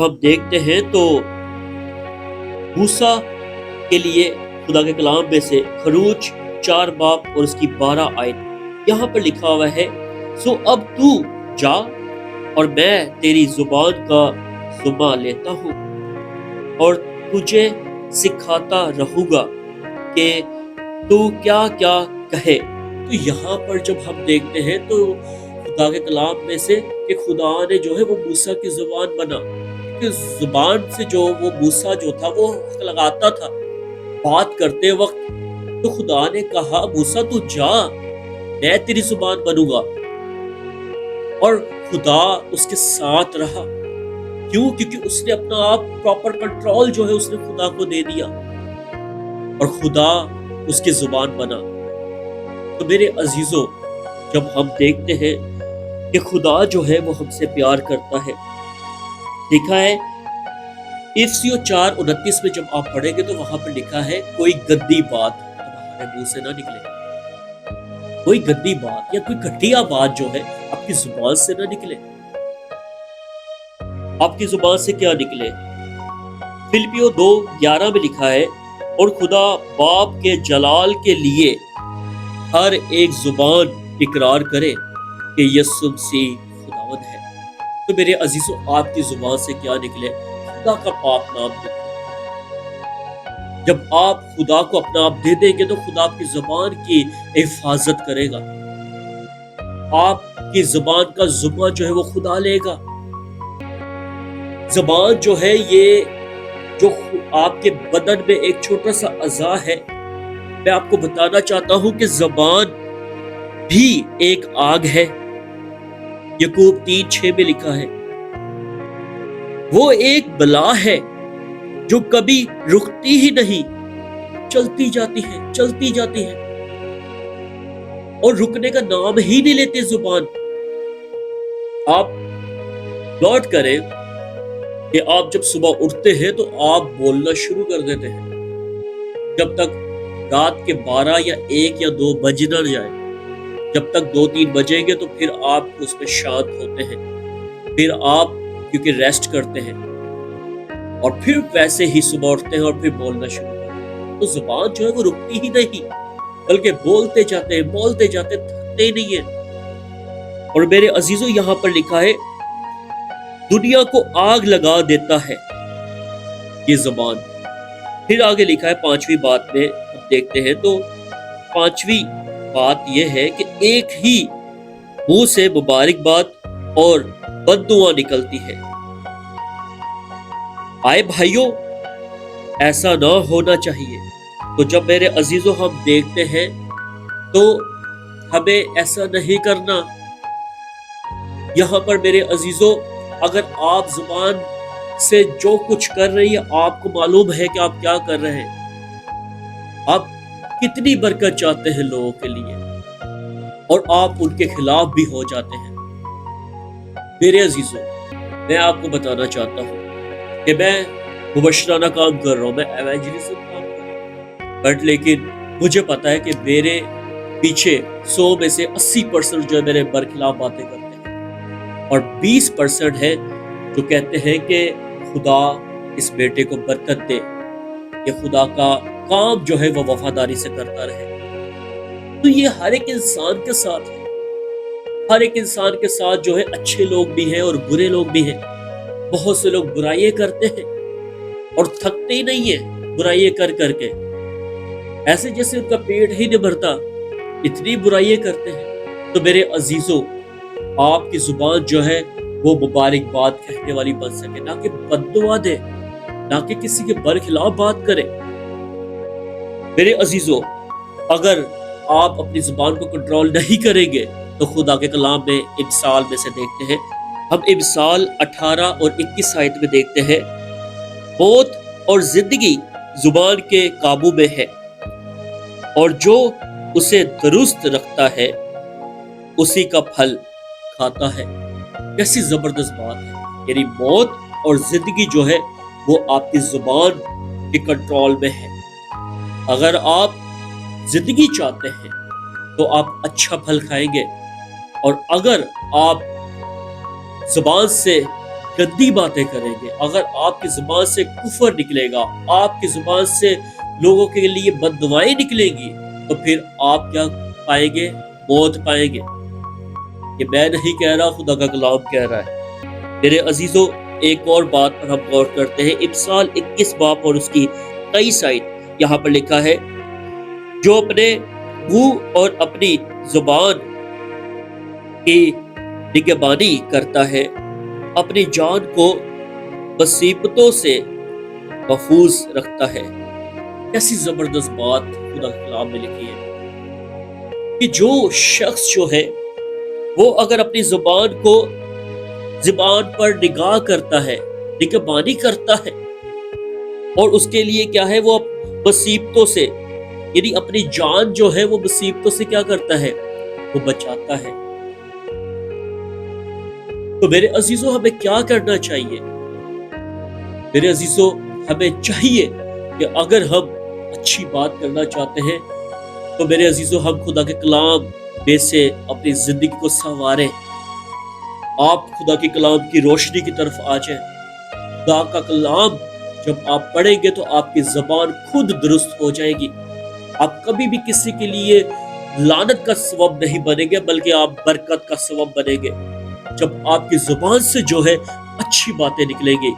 ہم دیکھتے ہیں تو موسیٰ کے لیے خدا کے کلام میں سے خروج 4 باب اور اس کی 12 آیت یہاں پر لکھا ہوا ہے، سو اب تو جا اور میں تیری زبان کا ذمہ لیتا ہوں اور تجھے سکھاتا رہوں گا کہ تو کیا کیا کہے۔ تو یہاں پر جب ہم دیکھتے ہیں تو خدا کے کلام میں سے کہ خدا نے جو ہے وہ موسیٰ کی زبان بنا، کہ زبان سے جو وہ موسیٰ جو تھا وہ لگاتا تھا بات کرتے وقت، تو خدا نے کہا موسیٰ تو جا، میں تیری زبان بنوں گا، اور خدا اس کے ساتھ رہا۔ کیوں؟ کیونکہ اس نے اپنا آپ پراپر کنٹرول جو ہے اس نے خدا کو دے دیا اور خدا اس کی زبان بنا۔ تو میرے عزیزوں، جب ہم دیکھتے ہیں کہ خدا جو ہے وہ ہم سے پیار کرتا ہے، لکھا ہے افسیوں 4:29 میں جب آپ پڑھیں گے تو وہاں پر لکھا ہے کوئی گندی بات تمہارے منہ سے نہ نکلے، کوئی گندی بات یا کوئی گھٹیا بات جو ہے آپ کی زبان سے نہ نکلے۔ آپ کی زبان سے کیا نکلے؟ فلپیوں 2:11 میں لکھا ہے اور خدا باپ کے جلال کے لیے ہر ایک زبان اقرار کرے کہ یسوع مسیح خداوند ہے۔ تو میرے عزیزوں، آپ کی زبان سے کیا نکلے؟ خدا کا پاک نام نکلے۔ جب آپ خدا کو اپنا آپ دے دیں گے تو خدا آپ کی زبان کی حفاظت کرے گا، آپ کی زبان کا ذمہ جو ہے وہ خدا لے گا۔ زبان جو ہے یہ جو آپ کے بدن میں ایک چھوٹا سا اعضاء ہے، میں آپ کو بتانا چاہتا ہوں کہ زبان بھی ایک آگ ہے۔ یعقوب 3:6 میں لکھا ہے وہ ایک بلا ہے جو کبھی رکتی ہی نہیں، چلتی جاتی ہے چلتی جاتی ہے اور رکنے کا نام ہی نہیں لیتے زبان۔ آپ نوٹ کریں کہ آپ جب صبح اٹھتے ہیں تو آپ بولنا شروع کر دیتے ہیں جب تک رات کے 12 یا 1 یا 2 بج نہ جائے۔ جب تک 2-3 بجیں گے تو پھر آپ اس میں شانت ہوتے ہیں، پھر آپ کیونکہ ریسٹ کرتے ہیں اور پھر ویسے ہی صبح اٹھتے ہیں اور پھر بولنا شروع کرتے ہیں۔ تو زبان جو ہے وہ رکتی ہی نہیں، بلکہ بولتے جاتے تھکتے ہی نہیں ہیں۔ اور میرے عزیزوں، یہاں پر لکھا ہے دنیا کو آگ لگا دیتا ہے یہ زبان۔ پھر آگے لکھا ہے 5ویں بات میں ہم دیکھتے ہیں تو 5ویں بات یہ ہے کہ ایک ہی منہ سے مبارک بات اور بد دعا نکلتی ہے۔ آئے بھائیوں، ایسا نہ ہونا چاہیے۔ تو جب میرے عزیزوں ہم دیکھتے ہیں تو ہمیں ایسا نہیں کرنا۔ یہاں پر میرے عزیزوں، اگر آپ زبان سے جو کچھ کر رہی ہے، آپ کو معلوم ہے کہ آپ کیا کر رہے ہیں، آپ کتنی برکت چاہتے ہیں لوگوں کے لیے، اور آپ ان کے خلاف بھی ہو جاتے ہیں۔ میرے عزیزوں، میں آپ کو بتانا چاہتا ہوں کہ میں مبشرانہ کام کر رہا ہوں، میں ایوانجلزم کام کر رہا ہوں، بٹ لیکن مجھے پتا ہے کہ میرے پیچھے 100 میں سے 80% جو ہے میرے برخلاف باتیں کرتے ہیں، اور 20% ہے جو کہتے ہیں کہ خدا اس بیٹے کو برکت دے، کہ خدا کا کام جو ہے وہ وفاداری سے کرتا رہے۔ تو یہ ہر ایک انسان کے ساتھ ہے، ہر ایک انسان کے ساتھ جو ہے اچھے لوگ بھی ہیں اور برے لوگ بھی ہیں۔ بہت سے لوگ برائیاں کرتے ہیں اور تھکتے ہی نہیں ہیں برائیاں کر کر کے، ایسے جیسے ان کا پیٹ ہی نہیں بھرتا، اتنی برائیاں کرتے ہیں۔ تو میرے عزیزوں، آپ کی زبان جو ہے وہ مبارک بات کہنے والی بن سکے، نہ کہ بد دعا دے، نہ کہ کسی کے برخلاف بات کرے۔ میرے عزیزوں، اگر آپ اپنی زبان کو کنٹرول نہیں کریں گے تو خدا کے کلام میں امثال میں سے دیکھتے ہیں، ہم امثال 18 اور 21 آیت میں دیکھتے ہیں موت اور زندگی زبان کے قابو میں ہے، اور جو اسے درست رکھتا ہے اسی کا پھل کھاتا ہے۔ کیسی زبردست بات ہے، یعنی موت اور زندگی جو ہے وہ آپ کی زبان کے کنٹرول میں ہے۔ اگر آپ زندگی چاہتے ہیں تو آپ اچھا پھل کھائیں گے، اور اگر آپ زبان سے گندی باتیں کریں گے، اگر آپ کی زبان سے کفر نکلے گا، آپ کی زبان سے لوگوں کے لیے بد دعائیں نکلیں گی، تو پھر آپ کیا پائیں گے؟ موت پائیں گے۔ یہ میں نہیں کہہ رہا، خدا کا کلام کہہ رہا ہے۔ میرے عزیزوں، ایک اور بات پر ہم غور کرتے ہیں۔ امثال 21 باب اور اس کی 23 آیت، یہاں پر لکھا ہے، جو اپنے منہ اور اپنی زبان کی نگہبانی کرتا ہے، اپنی جان کو مصیبتوں سے محفوظ رکھتا ہے۔ کیسی زبردست بات خدا کے کلام میں لکھی ہے کہ جو شخص جو ہے وہ اگر اپنی زبان پر نگاہ کرتا ہے، نگہبانی کرتا ہے، اور اس کے لیے کیا ہے، وہ مصیبتوں سے، یعنی اپنی جان جو ہے وہ مصیبتوں سے کیا کرتا ہے، وہ بچاتا ہے۔ تو میرے عزیزوں، ہمیں کیا کرنا چاہیے؟ میرے عزیزوں، ہمیں چاہیے کہ اگر ہم اچھی بات کرنا چاہتے ہیں تو میرے عزیزوں، ہم خدا کے کلام میں سے اپنی زندگی کو سنواریں۔ آپ خدا کے کلام کی روشنی کی طرف آ جائیں۔ خدا کا کلام جب آپ پڑھیں گے تو آپ کی زبان خود درست ہو جائے گی۔ آپ کبھی بھی کسی کے لیے لعنت کا سبب نہیں بنیں گے، بلکہ آپ برکت کا سبب بنیں گے جب آپ کی زبان سے جو ہے اچھی باتیں نکلیں گی۔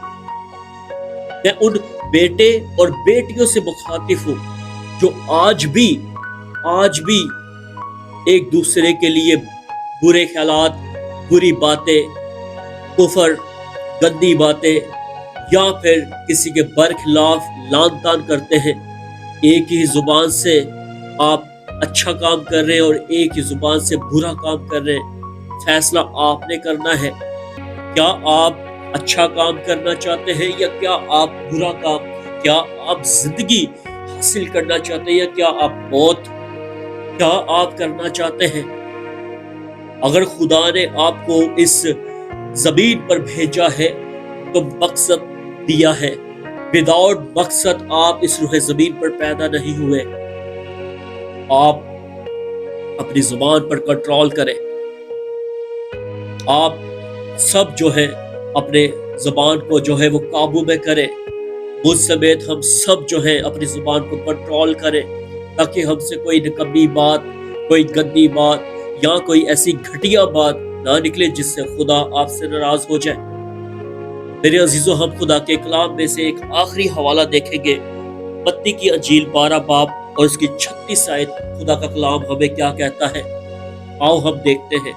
میں ان بیٹے اور بیٹیوں سے مخاطب ہوں جو آج بھی ایک دوسرے کے لیے برے خیالات، بری باتیں، کفر، گندی باتیں، یا پھر کسی کے برخلاف لعن طعن کرتے ہیں۔ ایک ہی زبان سے آپ اچھا کام کر رہے ہیں اور ایک ہی زبان سے برا کام کر رہے ہیں۔ فیصلہ آپ نے کرنا ہے۔ کیا آپ اچھا کام کرنا چاہتے ہیں یا کیا آپ برا کام؟ کیا آپ زندگی حاصل کرنا چاہتے ہیں یا کیا آپ موت؟ کیا آپ کرنا چاہتے ہیں؟ اگر خدا نے آپ کو اس زمین پر بھیجا ہے تو مقصد دیا ہے۔ وداؤٹ مقصد آپ اس روح زمین پر پیدا نہیں ہوئے۔ آپ اپنی زبان پر کنٹرول کریں۔ آپ سب جو ہے اپنے زبان کو جو ہے وہ قابو میں کریں۔ مجھ سمیت ہم سب جو ہے اپنی زبان کو کنٹرول کریں تاکہ ہم سے کوئی نکمی بات، کوئی گندی بات یا کوئی ایسی گھٹیا بات نہ نکلے جس سے خدا آپ سے ناراض ہو جائے۔ میرے عزیزوں، ہم خدا کے کلام میں سے ایک آخری حوالہ دیکھیں گے، متی کی انجیل 12 باب اور اس کی 36 آیت۔ خدا کا کلام ہمیں کیا کہتا ہے، آؤ ہم دیکھتے ہیں۔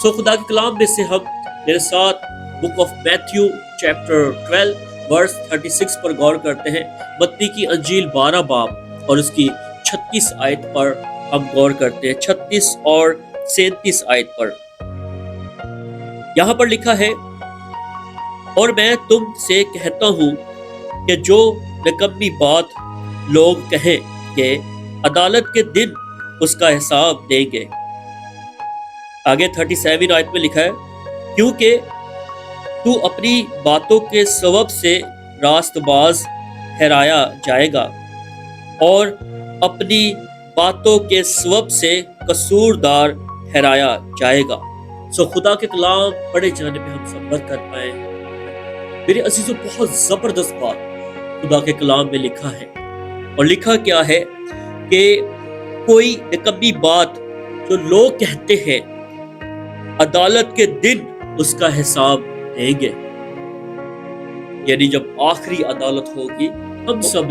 خدا کے کلام میں سے ہم میرے ساتھ بک آف میتھیو چیپٹر 12 ورس 36 پر غور کرتے ہیں۔ متی کی انجیل 12 باب اور اس کی 36 آیت پر ہم غور کرتے ہیں، 36 اور 37 آیت پر۔ یہاں پر لکھا ہے، اور میں تم سے کہتا ہوں کہ جو نکمی بات لوگ کہیں کہ عدالت کے دن اس کا حساب دیں گے۔ آگے 37 آیت میں لکھا ہے، کیونکہ تو اپنی باتوں کے سبب سے راست باز ٹھہرایا جائے گا اور اپنی باتوں کے سبب سے قصوردار ٹھہرایا جائے گا۔ خدا کے کلام پڑھے جانے پہ ہم سب برکت پائیں۔ میرے عزیزوں، بہت زبردست بات خدا کے کلام میں لکھا ہے، اور لکھا کیا ہے کہ کوئی نکمی بات جو لوگ کہتے ہیں عدالت کے دن اس کا حساب دیں گے۔ یعنی جب آخری عدالت ہوگی ہم سب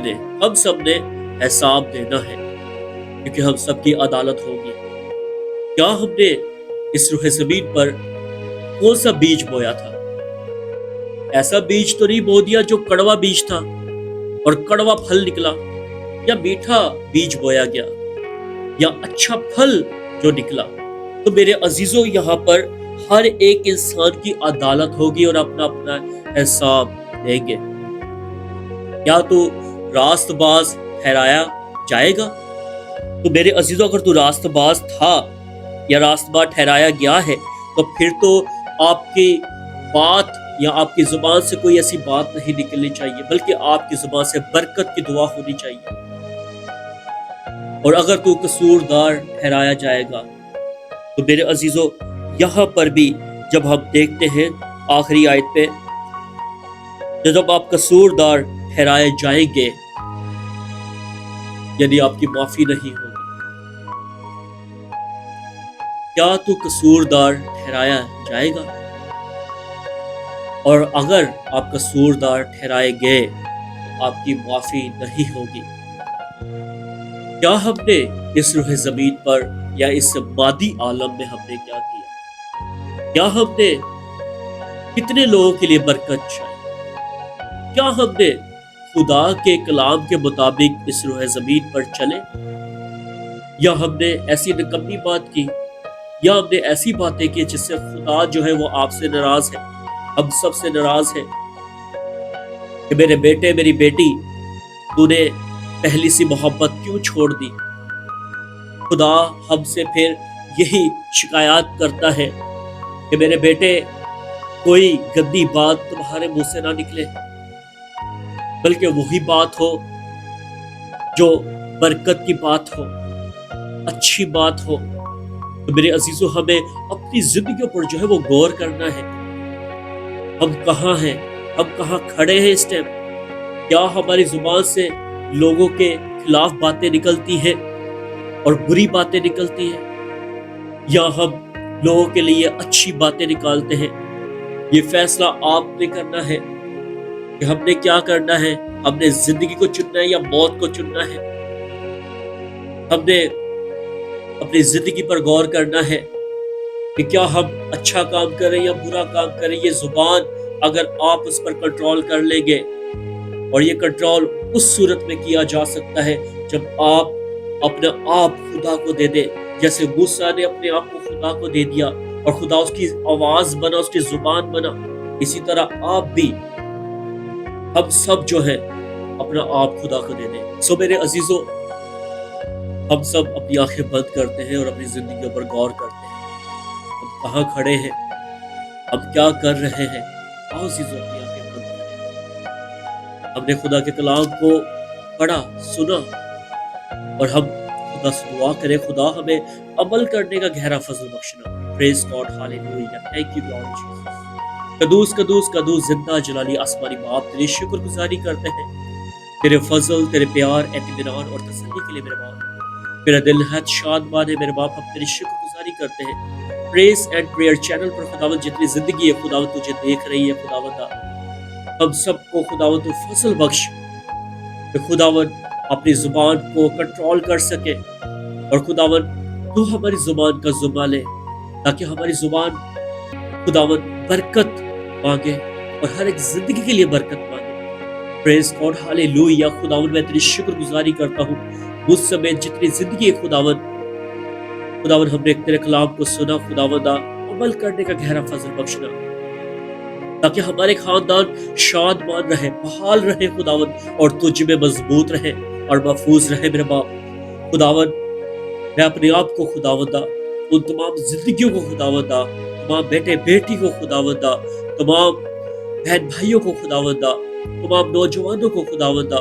نے حساب دینا ہے، کیونکہ ہم سب کی عدالت ہوگی۔ کیا ہم نے اس روح زمین پر کون سا بیج بویا تھا؟ ایسا بیج تو نہیں بو دیا جو کڑوا بیج تھا اور کڑوا پھل نکلا، یا میٹھا بیج بویا گیا یا اچھا پھل جو نکلا۔ تو میرے عزیزوں، یہاں پر ہر ایک انسان کی عدالت ہوگی اور اپنا اپنا حساب دیں گے۔ یا تو راست باز ٹھہرایا جائے گا۔ تو میرے عزیزوں، اگر تو راست باز تھا یا راست باز ٹھہرایا گیا ہے تو پھر تو آپ کی بات یا آپ کی زبان سے کوئی ایسی بات نہیں نکلنی چاہیے، بلکہ آپ کی زبان سے برکت کی دعا ہونی چاہیے۔ اور اگر تو قصوردار ٹھہرایا جائے گا تو میرے عزیزوں، یہاں پر بھی جب ہم دیکھتے ہیں آخری آیت پہ جب آپ قصوردار ٹھہرائے جائیں گے، یعنی آپ کی معافی نہیں ہوگی. کیا تو قصوردار ٹھہرایا جائے گا؟ اور اگر آپ قصوردار ٹھہرائے گئے تو آپ کی معافی نہیں ہوگی. کیا ہم نے اس روح زمین پر یا اس مادی عالم میں ہم نے کیا کیا؟ کیا ہم نے کتنے لوگوں کے لیے برکت چاہی؟ کیا ہم نے خدا کے کلام کے مطابق اس روح زمین پر چلے، یا ہم نے ایسی نکمی بات کی، یا ہم نے ایسی باتیں کی جس سے خدا جو ہے وہ آپ سے ناراض ہے، ہم سب سے ناراض ہے کہ میرے بیٹے میری بیٹی تو نے پہلی سی محبت کیوں چھوڑ دی؟ خدا ہم سے پھر یہی شکایات کرتا ہے کہ میرے بیٹے کوئی گندی بات تمہارے منہ سے نہ نکلے، بلکہ وہی بات ہو جو برکت کی بات ہو، اچھی بات ہو. تو میرے عزیزو، ہمیں اپنی زندگیوں پر جو ہے وہ غور کرنا ہے. ہم کہاں ہیں؟ ہم کہاں کھڑے ہیں اس ٹائم؟ کیا ہماری زبان سے لوگوں کے خلاف باتیں نکلتی ہیں اور بری باتیں نکلتی ہیں، یا ہم لوگوں کے لیے اچھی باتیں نکالتے ہیں؟ یہ فیصلہ آپ نے کرنا ہے کہ ہم نے کیا کرنا ہے. ہم نے زندگی کو چننا ہے یا موت کو چننا ہے؟ ہم نے اپنی زندگی پر غور کرنا ہے کہ کیا ہم اچھا کام کریں یا برا کام کریں. یہ زبان اگر آپ اس پر کنٹرول کر لیں گے، اور یہ کنٹرول اس صورت میں کیا جا سکتا ہے جب آپ اپنا آپ خدا کو دے دیں، جیسے موسیٰ نے اپنے آپ کو خدا کو دے دیا اور خدا اس کی آواز بنا، اس کی زبان بنا. اسی طرح آپ بھی، ہم سب جو ہے اپنا آپ خدا کو دے دیں. سو میرے عزیزو، ہم سب اپنی آنکھیں بند کرتے ہیں اور اپنی زندگیوں پر غور کرتے ہیں. ہم کہاں کھڑے ہیں؟ ہم کیا کر رہے ہیں؟ آؤ عزیزو، اپنی آنکھیں بند کریں. ہم نے خدا کے کلام کو پڑھا، سنا، اور ہم خدا سے دعا کریں خدا ہمیں عمل کرنے کا گہرا فضل بخشنا. Praise God, hallelujah, thank you Lord Jesus. قدوس قدوس قدوس، زندہ جلالی آسمانی باپ، تیری شکر گزاری کرتے ہیں تیرے فضل، تیرے پیار، اطمینان اور تسلی کے لیے. میرے باپ، میرا دل حد شادمان ہے میرے باپ. ہم تیری شکر گزاری کرتے ہیں پریز اینڈ پریئر چینل پر خداوند جتنی زندگی ہے خداوند تجھے دیکھ رہی ہے. خداوند ہم سب کو خداوند تو فضل بخش کہ خداوند اپنی زبان کو کنٹرول کر سکے، اور خداوند تو ہماری زبان کا ذمہ لے تاکہ ہماری زبان خداوند برکت مانگے اور ہر ایک زندگی کے لیے برکت مانگے. پریز گاڈ، ہاللیلویہ. خداوند میں تیری شکر گزاری کرتا ہوں مجھ سمیت جتنی زندگی ہے خداوند ہم نے تیرے کلام کو سنا. خداوند عمل کرنے کا گہرا فضل بخشنا تاکہ ہمارے خاندان شادمان رہے، بحال رہے خداوند، اور تجھ میں مضبوط رہے اور محفوظ رہے. میرے باپ خداوند، میں اپنے آپ کو خداوند ان تمام زندگیوں کو خداوند، تمام بیٹے بیٹی کو خداوند، تمام بہن بھائیوں کو خداوند، تمام نوجوانوں کو خداوند،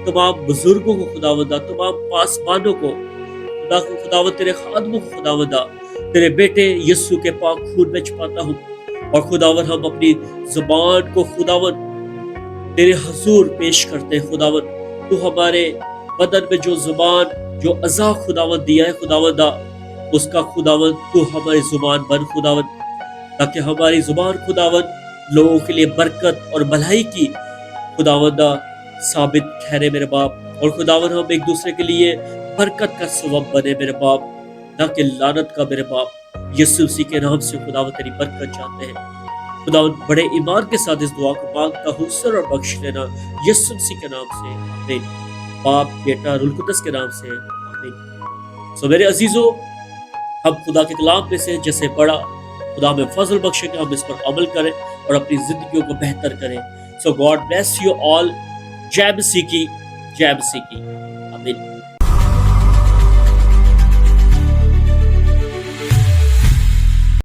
تمام بزرگوں کو خداوند، تمام پاسبانوں کو خداوند، تیرے خادموں کو خداوند، تیرے بیٹے یسوع کے پاک خون میں چھپاتا ہوں. اور خداوند ہم اپنی زبان کو خداوند تیرے حضور پیش کرتے ہیں. خداوند تو ہمارے بدن میں جو زبان، جو اعضاء خداوند دیا ہے خداوند، اس کا خداوند تو ہماری زبان بن خداوند، تاکہ ہماری زبان خداوند لوگوں کے لیے برکت اور بھلائی کی خداوند ثابت ٹھہرے میرے باپ. اور خداوند ہم ایک دوسرے کے لیے برکت کا سبب بنے میرے باپ، نہ کہ لعنت کا میرے باپ. یسوع مسیح کے نام سے خداوند تیری برکت چاہتے ہیں. خداوند بڑے ایمان کے ساتھ اس دعا کو مانگتا ہوں، سر اور بخش لینا یسوع مسیح کے نام سے، آمین. باپ، بیٹا، روح القدس کے نام سے، آمین. سو میرے عزیزو، ہم خدا کے کلام میں سے جیسے پڑھا، خدا میں فضل بخشے کہ ہم اس پر عمل کریں اور اپنی زندگیوں کو بہتر کریں. So God bless you all. جے مسیح کی، جے مسیح کی، آمین.